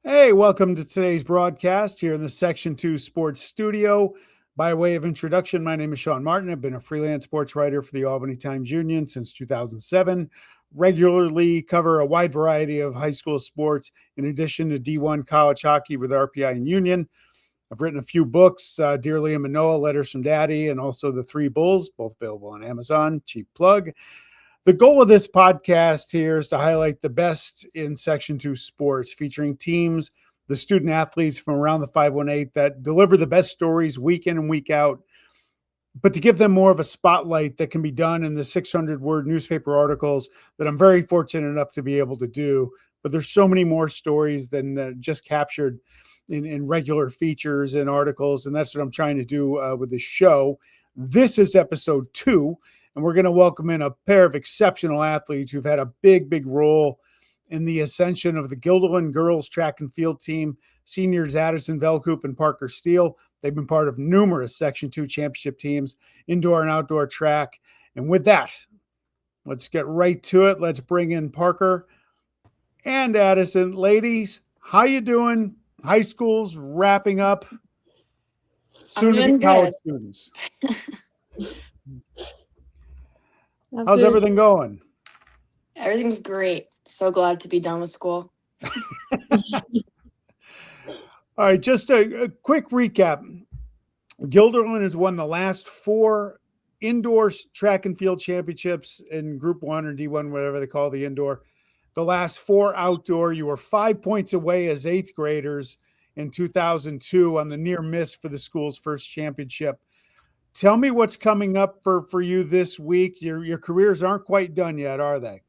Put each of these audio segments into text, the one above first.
Hey, welcome to today's broadcast here in the Section 2 Sports Studio. By way of introduction, my name is Sean Martin. I've been a freelance sports writer for the Albany Times Union since 2007. Regularly cover a wide variety of high school sports in addition to D1 college hockey with RPI and Union. I've written a few books, Dear Liam and Noah, Letters from Daddy, and also The Three Bulls, both available on Amazon. Cheap plug. The goal of this podcast here is to highlight the best in Section 2 sports, featuring teams, the student athletes from around the 518 that deliver the best stories week in and week out, but to give them more of a spotlight that can be done in the 600-word newspaper articles that I'm very fortunate enough to be able to do. But there's so many more stories than just captured in regular features and articles, and that's what I'm trying to do with this show. This is episode 2. And we're going to welcome in a pair of exceptional athletes who've had a big role in the ascension of the Guilderland girls track and field team, seniors Addison, Vellekoop, and Parker Steele. They've been part of numerous Section 2 championship teams, indoor and outdoor track. And with that, let's get right to it. Let's bring in Parker and Addison. Ladies, how you doing? High school's wrapping up. Soon to be college students. How's everything going? Everything's great. So glad to be done with school. All right, just a quick recap. Guilderland has won the last 4 indoor track and field championships in Group 1 or D1, whatever they call the indoor. The last 4 outdoor. You were 5 points away as 8th graders in 2002 on the near miss for the school's first championship. Tell me what's coming up for you this week. Your careers aren't quite done yet, are they?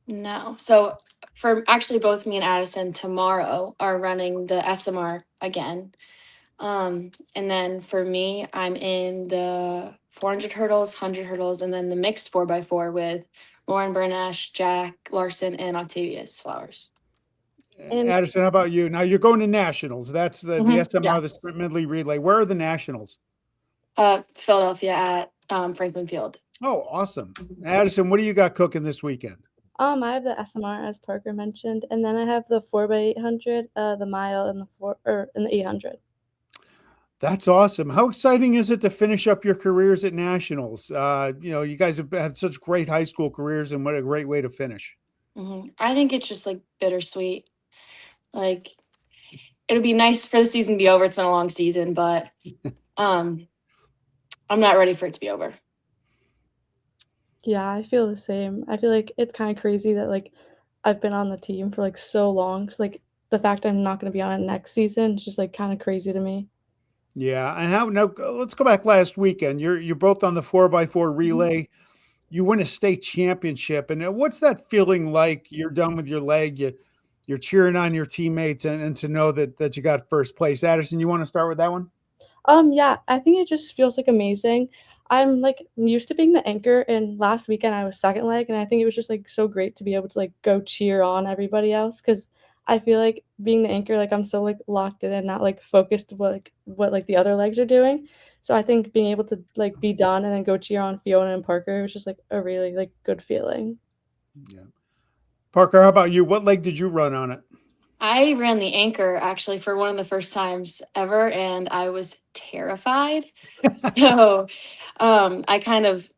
No. So for actually both me and Addison tomorrow are running the SMR again. And then for me, I'm in the 400 hurdles, 100 hurdles, and then the mixed 4x4 with Lauren Bernash, Jack Larson, and Octavius Flowers. And Addison, how about you? Now you're going to nationals. That's the SMR, the Yes. sprint medley relay. Where are the nationals? Philadelphia at Franklin Field. Oh, awesome. Addison, what do you got cooking this weekend? I have the SMR, as Parker mentioned, and then I have the 4x800, the mile, and the 800. That's awesome. How exciting is it to finish up your careers at nationals? You guys have had such great high school careers, and what a great way to finish. I think it's just like bittersweet. Like it'll be nice for the season to be over. It's been a long season, but I'm not ready for it to be over. Yeah, I feel the same. I feel like it's kind of crazy that like I've been on the team for like so long. So like the fact I'm not going to be on it next season is just like kind of crazy to me. Yeah, and now let's go back last weekend. You're both on the 4x4 relay. You win a state championship, and what's that feeling like? You're done with your leg. You're cheering on your teammates, and to know that you got first place. Addison, you want to start with that one? Yeah, I think it just feels like amazing. I'm like used to being the anchor, and last weekend I was second leg, and I think it was just like so great to be able to like go cheer on everybody else because I feel like being the anchor, like I'm so like locked in and not like focused what like the other legs are doing. So I think being able to like be done and then go cheer on Fiona and Parker was just like a really like good feeling. Yeah. Parker, how about you? What leg did you run on it? I ran the anchor actually for one of the first times ever, and I was terrified. So I kind of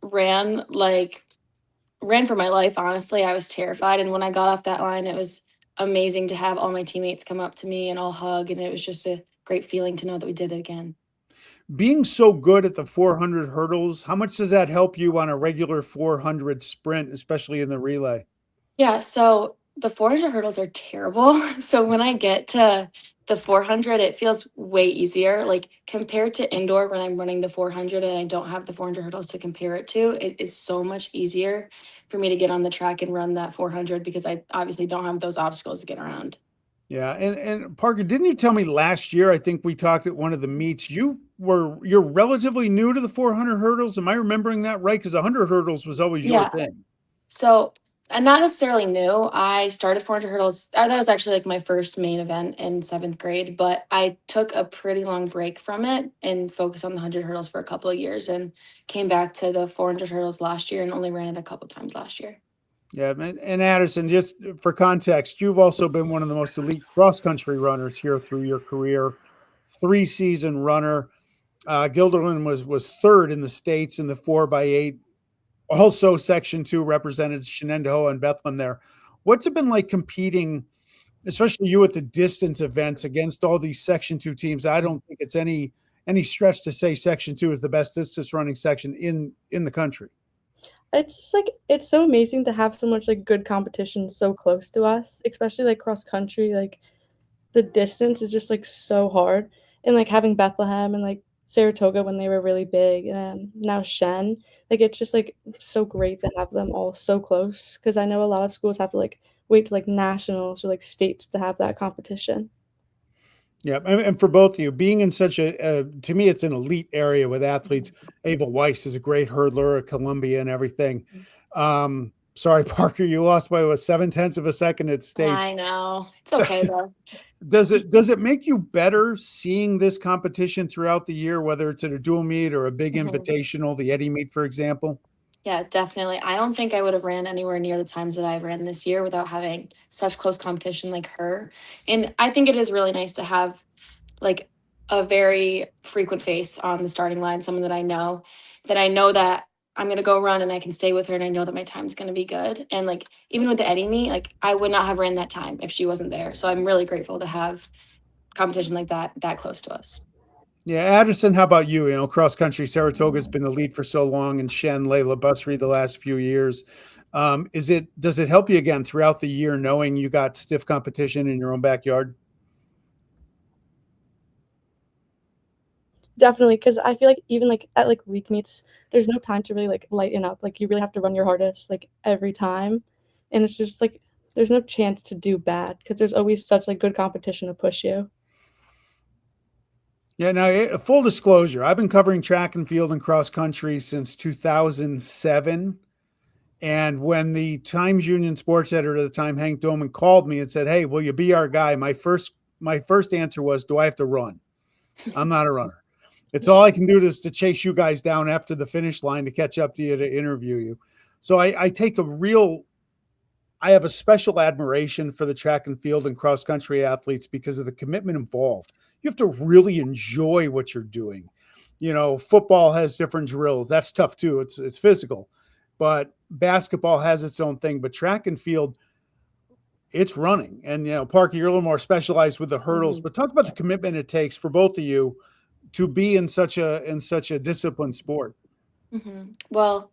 ran for my life, honestly. I was terrified. And when I got off that line, it was amazing to have all my teammates come up to me and all hug. And it was just a great feeling to know that we did it again. Being so good at the 400 hurdles, how much does that help you on a regular 400 sprint, especially in the relay? Yeah, so the 400 hurdles are terrible. So when I get to the 400, it feels way easier. Like compared to indoor when I'm running the 400 and I don't have the 400 hurdles to compare it to, it is so much easier for me to get on the track and run that 400 because I obviously don't have those obstacles to get around. Yeah, and Parker, didn't you tell me last year? I think we talked at one of the meets. You're relatively new to the 400 hurdles. Am I remembering that right? Because 100 hurdles was always your thing. So I'm not necessarily new. I started 400 hurdles. That was actually like my first main event in 7th grade, but I took a pretty long break from it and focused on the 100 hurdles for a couple of years and came back to the 400 hurdles last year and only ran it a couple times last year. Yeah, and Addison, just for context, you've also been one of the most elite cross country runners here through your career, 3-season runner. Guilderland was third in the states in the 4x8. Also, Section 2 represented Shenandoah and Bethlehem there. What's it been like competing, especially you at the distance events against all these Section 2 teams? I don't think it's any stretch to say Section 2 is the best distance running section in the country. It's just, like it's so amazing to have so much, like, good competition so close to us, especially, like, cross country, like, the distance is just, like, so hard, and, like, having Bethlehem and, like, Saratoga when they were really big, and now Shen, like, it's just, like, so great to have them all so close because I know a lot of schools have to, like, wait to, like, nationals or, like, states to have that competition. Yeah, and for both of you, being in such to me, it's an elite area with athletes. Mhm. Ava Weiss is a great hurdler at Columbia and everything. Sorry, Parker, you lost by what, 7/10 of a second at states. I know. It's okay though. Does it make you better seeing this competition throughout the year, whether it's at a dual meet or a big Mhm. invitational, the Eddie meet, for example? Yeah, definitely. I don't think I would have ran anywhere near the times that I ran this year without having such close competition like her. And I think it is really nice to have like a very frequent face on the starting line, someone that I know that I'm gonna go run and I can stay with her and I know that my time's gonna be good. And like even with the Eddie meet, like I would not have ran that time if she wasn't there. So I'm really grateful to have competition like that close to us. Yeah, Addison, how about you? Cross country, Saratoga's Mhm. been elite for so long, and Shen, Layla Busry the last few years. Does it help you again throughout the year knowing you got stiff competition in your own backyard? Definitely, because I feel like even, like, at, like, league meets, there's no time to really, like, lighten up, like, you really have to run your hardest, like, every time, and it's just, like, there's no chance to do bad because there's always such, like, good competition to push you. Yeah, now, full disclosure, I've been covering track and field and cross country since 2007. And when the Times Union sports editor at the time, Hank Doman, called me and said, "Hey, will you be our guy?" My first answer was, "Do I have to run? I'm not a runner. It's all I can do is to chase you guys down after the finish line to catch up to you to interview you." So I have a special admiration for the track and field and cross country athletes because of the commitment involved. You have to really enjoy what you're doing. Football has different drills. That's tough too. It's physical. But basketball has its own thing. But track and field, it's running. And Parker, you're a little more specialized with the hurdles. Mhm. But talk about the Yeah. commitment it takes for both of you to be in such a disciplined sport. Well,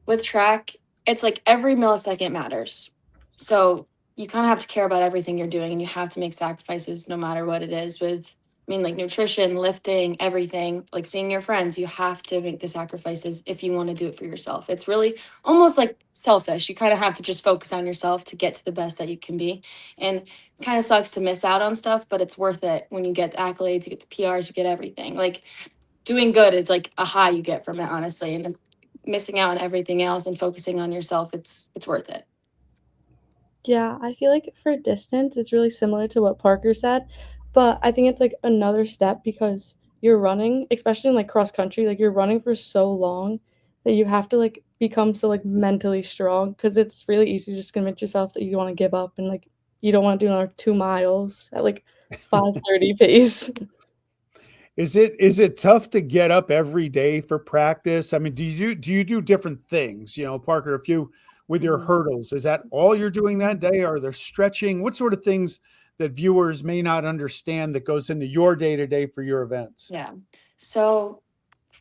with track, it's like every millisecond matters. So you kind of have to care about everything you're doing and you have to make sacrifices no matter what it is I mean, like nutrition, lifting, everything, like seeing your friends, you have to make the sacrifices if you want to do it for yourself. It's really almost like selfish. You kind of have to just focus on yourself to get to the best that you can be. And it kind of sucks to miss out on stuff, but it's worth it when you get the accolades, you get the PRs, you get everything. Like doing good is like a high you get from it, honestly. And missing out on everything else and focusing on yourself, it's worth it. Yeah, I feel like for distance, it's really similar to what Parker said, but I think it's, like, another step because you're running, especially in, like, cross country, like, you're running for so long that you have to, like, become so, like, mentally strong because it's really easy to just convince yourself that you wanna give up and, like, you don't wanna do another 2 miles at, like, 5:30 pace. Is it tough to get up every day for practice? I mean, do you do different things? Parker, if you with your Mhm. hurdles, is that all you're doing that day? Are there stretching? What sort of things that viewers may not understand that goes into your day to day for your events? Yeah. So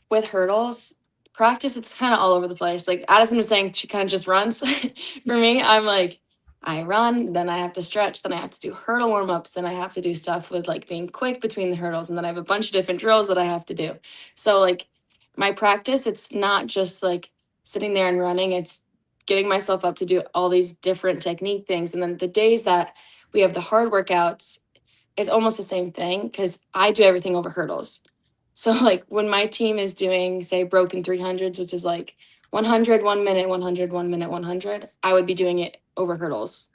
with hurdles, practice, it's kind of all over the place. Like Addison was saying, she kind of just runs. For me, I'm like, I run, then I have to stretch, then I have to do hurdle warm ups, then I have to do stuff with like being quick between the hurdles, and then I have a bunch of different drills that I have to do. So, like, my practice, it's not just like sitting there and running, it's getting myself up to do all these different technique things. And then the days that we have the hard workouts, it's almost the same thing because I do everything over hurdles. So like when my team is doing, say, broken 300s, which is like 100, 1 minute, 100, 1 minute, 100, I would be doing it over hurdles.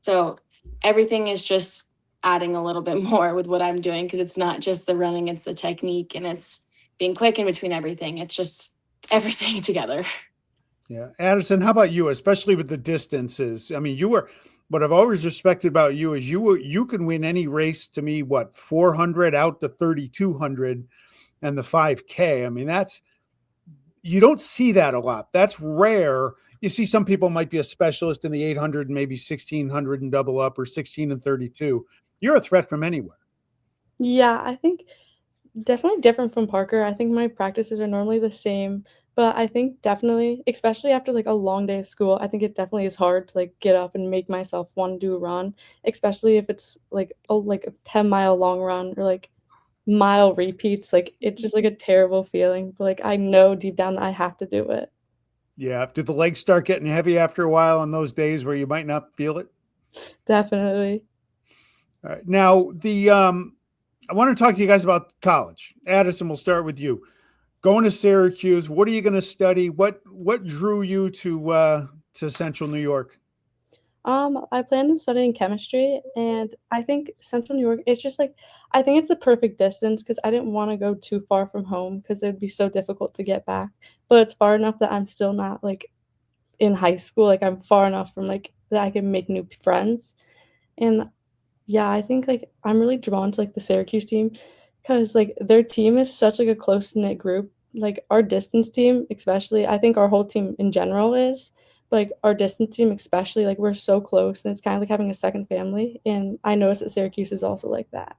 So everything is just adding a little bit more with what I'm doing because it's not just the running, it's the technique and it's being quick in between everything. It's just everything together. Yeah. Addison, how about you, especially with the distances? I mean, what I've always respected about you is you can win any race to me, what, 400 out to 3,200 and the 5K. I mean, you don't see that a lot. That's rare. You see some people might be a specialist in the 800 and maybe 1,600 and double up or 16 and 32. You're a threat from anywhere. Yeah, I think definitely different from Parker. I think my practices are normally the same, but I think definitely, especially after like a long day of school, I think it definitely is hard to like get up and make myself want to do a run, especially if it's like a 10-mile long run or like mile repeats. Like it's just like a terrible feeling. But like I know deep down that I have to do it. Yeah. Do the legs start getting heavy after a while on those days where you might not feel it? Definitely. All right. Now, I want to talk to you guys about college. Addison, we'll start with you. Going to Syracuse, what are you going to study? What drew you to Central New York? I plan on studying chemistry, and I think Central New York, it's just like I think it's the perfect distance because I didn't want to go too far from home because it'd be so difficult to get back. But it's far enough that I'm still not like in high school. Like I'm far enough from like that I can make new friends. And yeah, I think like I'm really drawn to like the Syracuse team because like their team is such like a close knit group. Like our distance team, especially, I think our whole team in general is like our distance team, especially like we're so close and it's kind of like having a second family. And I noticed that Syracuse is also like that.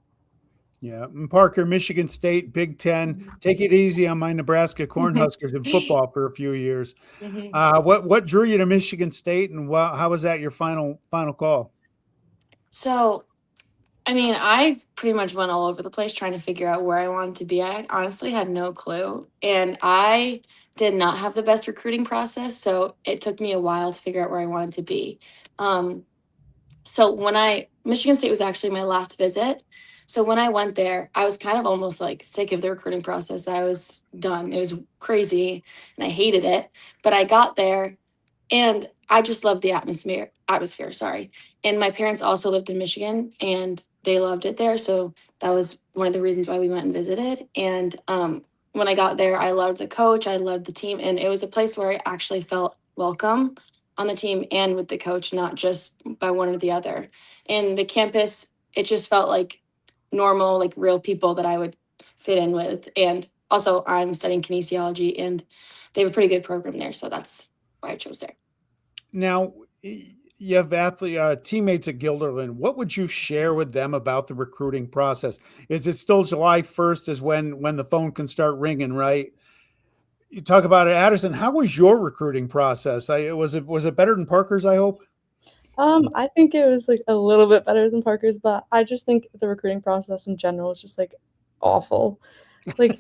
Yeah. And Parker, Michigan State, Big Ten. Take it easy on my Nebraska Cornhuskers in football for a few years. Mhm. What drew you to Michigan State, and how was that your final call? So, I mean, I pretty much went all over the place trying to figure out where I wanted to be. I honestly had no clue. And I did not have the best recruiting process. So it took me a while to figure out where I wanted to be. Um, so Michigan State was actually my last visit. So when I went there, I was kind of almost like sick of the recruiting process. I was done. It was crazy and I hated it. But I got there and I just loved the atmosphere, sorry. And my parents also lived in Michigan and they loved it there. So that was one of the reasons why we went and visited. And when I got there, I loved the coach, I loved the team, and it was a place where I actually felt welcome on the team and with the coach, not just by one or the other. And the campus, it just felt like normal, like real people that I would fit in with. And also, I'm studying kinesiology and they have a pretty good program there. So that's why I chose there. Now, you have teammates at Guilderland. What would you share with them about the recruiting process? Is it still July 1st is when the phone can start ringing, right? You talk about it, Addison. How was your recruiting process? Was it better than Parker's, I hope? I think it was like a little bit better than Parker's, but I just think the recruiting process in general is just like awful. Like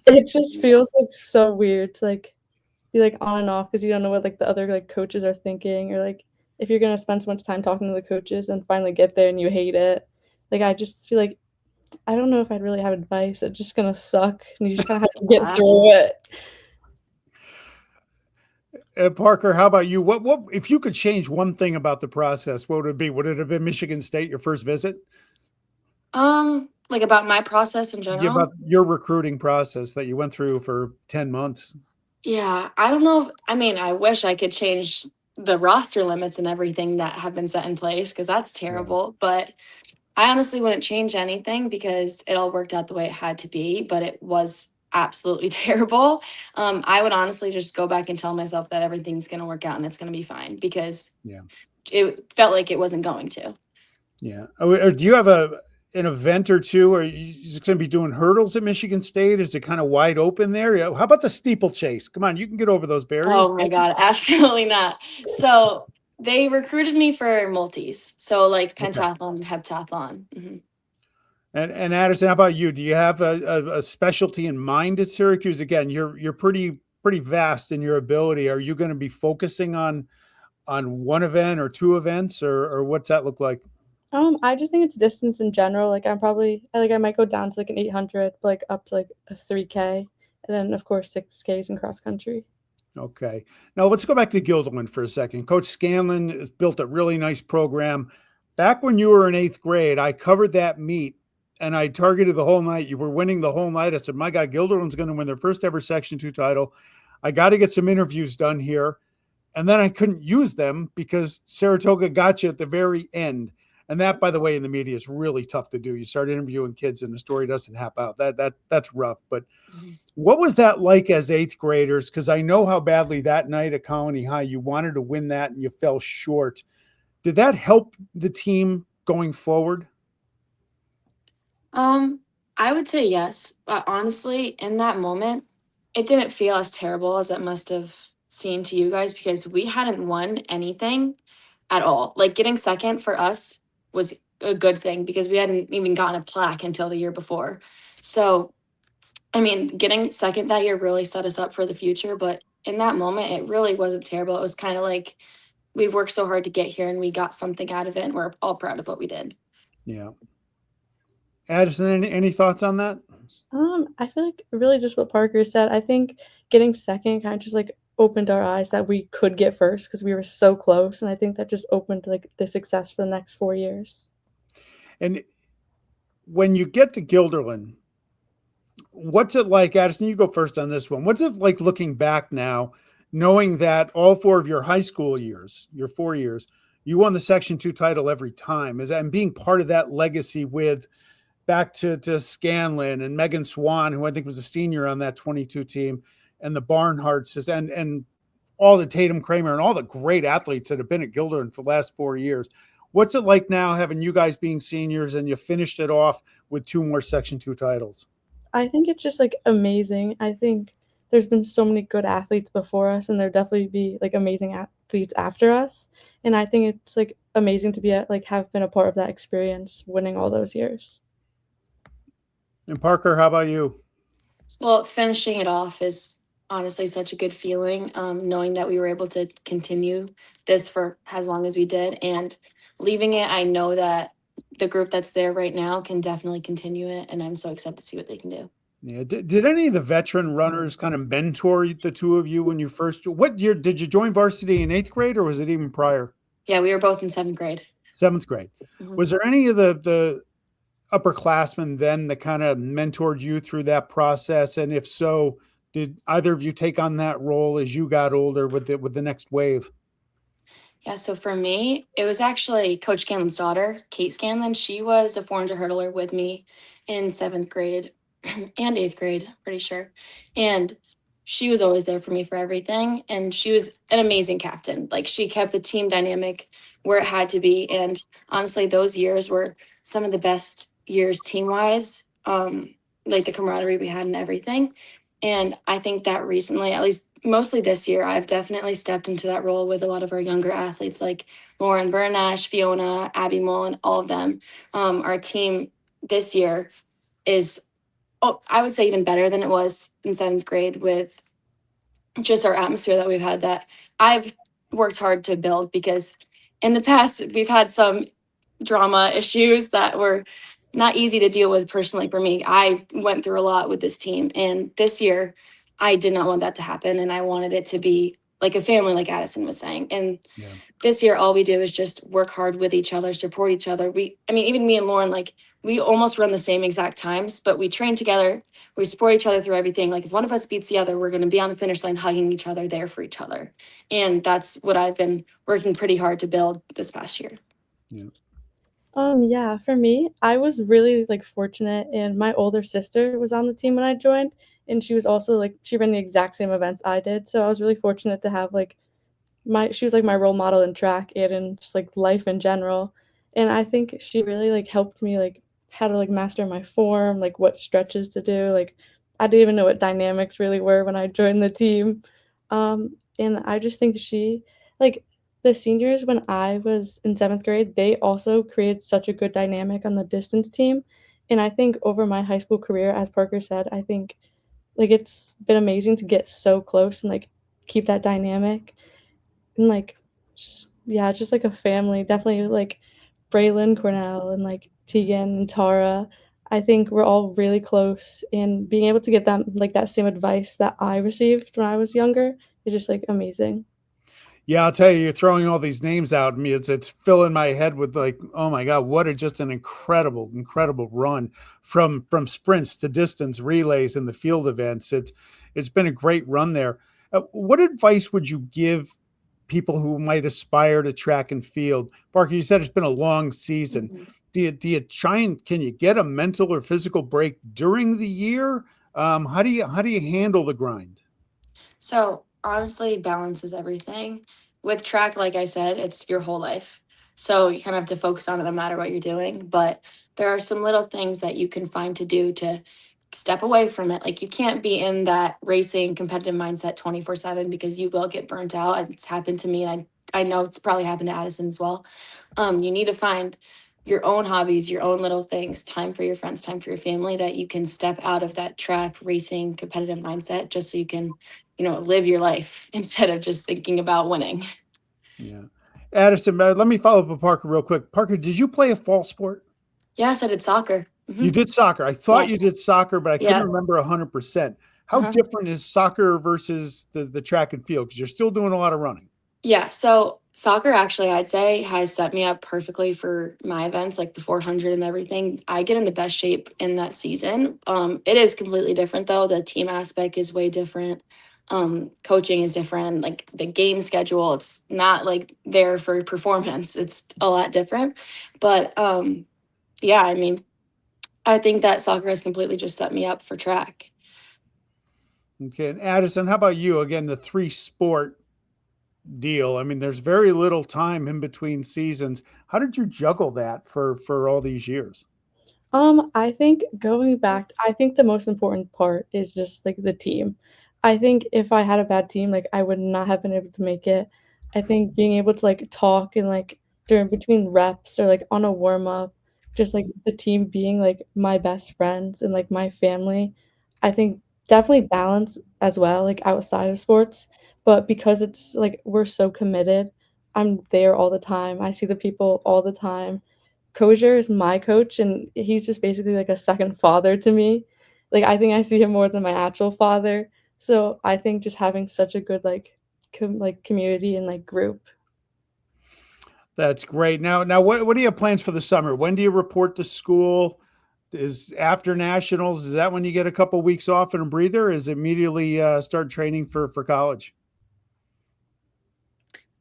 it just feels like so weird to like be like on and off because you don't know what like the other like coaches are thinking or like if you're gonna spend so much time talking to the coaches and finally get there and you hate it. Like I just feel like I don't know if I'd really have advice. It's just gonna suck and you just kind of have to get through it. Parker, how about you? What if you could change one thing about the process? What would it be? Would it have been Michigan State your first visit? Like about my process in Yeah, general. about your recruiting process that you went through for 10 months. Yeah, I don't know. I mean, I wish I could change the roster limits and everything that have been set in place because that's Yeah. terrible. But I honestly wouldn't change anything because it all worked out the way it had to be, but it was absolutely terrible. I would honestly just go back and tell myself that everything's going to work out and it's going to be fine because Yeah. it felt like it wasn't going to. Yeah. Or do you have an event or two? Are you just going to be doing hurdles at Michigan State? Is it kind of wide open there? Yeah. How about the steeplechase? Come on, you can get over those barriers. Oh my God, absolutely not. So they recruited me for multis. So like Okay. pentathlon and heptathlon. And Addison, how about you? Do you have a specialty in mind at Syracuse? Again, you're pretty vast in your ability. Are you going to be focusing on one event or two events, or what's that look like? I just think it's distance in general. Like I might go down to like an 800, but like up to like a 3K, and then of course 6Ks in cross country. Okay. Now let's go back to Guilderland for a second. Coach Scanlon has built a really nice program. Back when you were in eighth grade, I covered that meet and I targeted the whole night. You were winning the whole night. I said, my God, Guilderland's going to win their first ever Section 2 title. I got to get some interviews done here. and then I couldn't use them because Saratoga got you at the very end. And that, by the way, in the media is really tough to do. You start interviewing kids and the story doesn't happen out. That's rough. But what was that like as eighth graders? Because I know how badly that night at Colony High you wanted to win that and you fell short. Did that help the team going forward? I would say yes, but honestly, in that moment, it didn't feel as terrible as it must have seemed to you guys because we hadn't won anything at all. Like getting second for us was a good thing because we hadn't even gotten a plaque until the year before. So, I mean, getting second that year really set us up for the future, but in that moment, it really wasn't terrible. It was kind of like we've worked so hard to get here and we got something out of it and we're all proud of what we did. Yeah. Addison, any thoughts on that? I feel like really just what Parker said. I think getting second kind of just like opened our eyes that we could get first because we were so close, and I think that just opened like the success for the next 4 years. And when you get to Guilderland, what's it like, Addison? You go first on this one. What's it like looking back now, knowing that all four of your high school years, your 4 years, you won the Section 2 title every time? Is that and being part of that legacy with back to Scanlon and Megan Swan, who I think was a senior on that 22 team, and the Barnharts and all the Tatum Kramer and all the great athletes that have been at Guilderland for the last 4 years. What's it like now having you guys being seniors and you finished it off with 2 more Section 2 titles? I think it's just like amazing. I think there's been so many good athletes before us, and there'll definitely be like amazing athletes after us. And I think it's like amazing to be like have been a part of that experience, winning all those years. And Parker, how about you? Well, finishing it off is honestly such a good feeling, knowing that we were able to continue this for as long as we did. And leaving it, I know that the group that's there right now can definitely continue it. And I'm so excited to see what they can do. Yeah. Did any of the veteran runners kind of mentor the two of you when you first, what year did you join varsity in eighth grade or was it even prior? Yeah, we were both in seventh grade. Seventh grade. Mhm. Was there any of the upperclassmen then that kind of mentored you through that process? And if so, did either of you take on that role as you got older with the next wave? Yeah, so for me, it was actually Coach Scanlon's daughter, Kate Scanlon. She was a 400 hurdler with me in seventh grade and eighth grade, pretty sure. And she was always there for me for everything. And she was an amazing captain. Like she kept the team dynamic where it had to be. And honestly, those years were some of the best years team wise, like the camaraderie we had and everything. And I think that recently, at least mostly this year, I've definitely stepped into that role with a lot of our younger athletes like Lauren Bernash, Fiona, Abby Mullen, all of them. Our team this year is, I would say even better than it was in seventh grade with just our atmosphere that we've had that I've worked hard to build because in the past we've had some drama issues that were not easy to deal with personally for me. I went through a lot with this team, and this year I did not want that to happen, and I wanted it to be like a family, like Addison was saying. And Yeah. this year, all we do is just work hard with each other, support each other. I mean, even me and Lauren, like we almost run the same exact times, but we train together. We support each other through everything. Like if one of us beats the other, we're going to be on the finish line, hugging each other, there for each other. And that's what I've been working pretty hard to build this past year. Yeah. Yeah, for me, I was really like fortunate, and my older sister was on the team when I joined, and she was also like she ran the exact same events I did. So I was really fortunate to have like she was like my role model in track and in just like life in general. And I think she really like helped me like how to like master my form, like what stretches to do. Like I didn't even know what dynamics really were when I joined the team. And I just think she like the seniors when I was in seventh grade, they also created such a good dynamic on the distance team. And I think over my high school career, as Parker said, I think like it's been amazing to get so close and like keep that dynamic. And, like, yeah, just like a family, definitely, like, Braylon Cornell and, like, Tegan and Tara. I think we're all really close, and being able to get them, like, that same advice that I received when I was younger is just, like, amazing. Yeah, I'll tell you, you're throwing all these names out at me. It's filling my head with like, oh my God, what a just an incredible run from sprints to distance relays and the field events. It's been a great run there. What advice would you give people who might aspire to track and field. Parker, you said it's been a long season. Mhm. Do you try and can you get a mental or physical break during the year? How do you handle the grind? So honestly, balance is everything. With track, like I said, it's your whole life. So you kind of have to focus on it no matter what you're doing. But there are some little things that you can find to do to step away from it. Like you can't be in that racing competitive mindset 24/7 because you will get burnt out. It's happened to me, and I know it's probably happened to Addison as well. You need to find your own hobbies, your own little things, time for your friends, time for your family, that you can step out of that track racing competitive mindset just so you can, live your life instead of just thinking about winning. Yeah. Addison, let me follow up with Parker real quick. Parker, did you play a fall sport? Yes, I did soccer. You did soccer. I thought you did Yes. soccer, but I couldn't Yeah. remember 100%. How Uh-huh. different is soccer versus the track and field? Because you're still doing a lot of running. Yeah, so soccer actually, I'd say, has set me up perfectly for my events, like the 400 and everything. I get into best shape in that season. It is completely different though. The team aspect is way different. Coaching is different. Like the game schedule, it's not like there for performance. It's a lot different. But yeah, I mean, I think that soccer has completely just set me up for track. Okay. And Addison, how about you? Again, the three sport deal. I mean, there's very little time in between seasons. How did you juggle that for all these years? I think going back, I think the most important part is just like the team. I think if I had a bad team, like I would not have been able to make it. I think being able to like talk and like during between reps or like on a warm up, just like the team being like my best friends and like my family. I think definitely balance as well, like outside of sports. But because it's like we're so committed, I'm there all the time. I see the people all the time. Kosher is my coach, and he's just basically like a second father to me. Like, I think I see him more than my actual father. So, I think just having such a good, like, community and, like, group. That's great. Now, what are your plans for the summer? When do you report to school? Is after nationals? Is that when you get a couple weeks off and a breather? Is it immediately start training for college?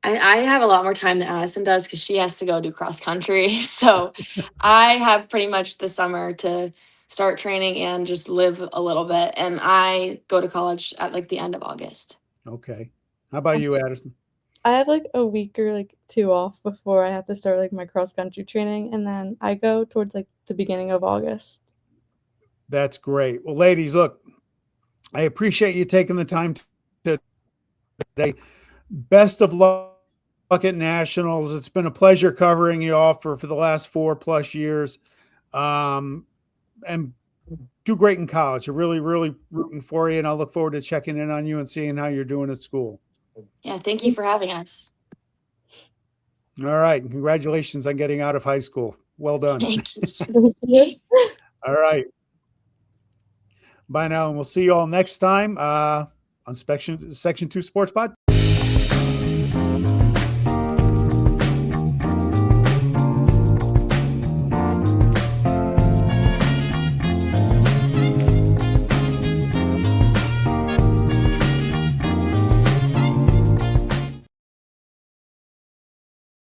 I have a lot more time than Addison does because she has to go do cross country. So I have pretty much the summer to start training and just live a little bit. And I go to college at like the end of August. Okay. How about you, Addison? I have, like, a week or, like, 2 off before I have to start, like, my cross country training, and then I go towards, like, the beginning of August. That's great. Well, ladies, look, I appreciate you taking the time to today. Best of luck at nationals. It's been a pleasure covering you all for the last 4+ years. And do great in college. I'm really rooting for you, and I'll look forward to checking in on you and seeing how you're doing at school. Yeah, thank you for having us. All right. And congratulations on getting out of high school. Well done. Thank you. All right. Bye now. And we'll see you all next time on Section 2 Sports Pod.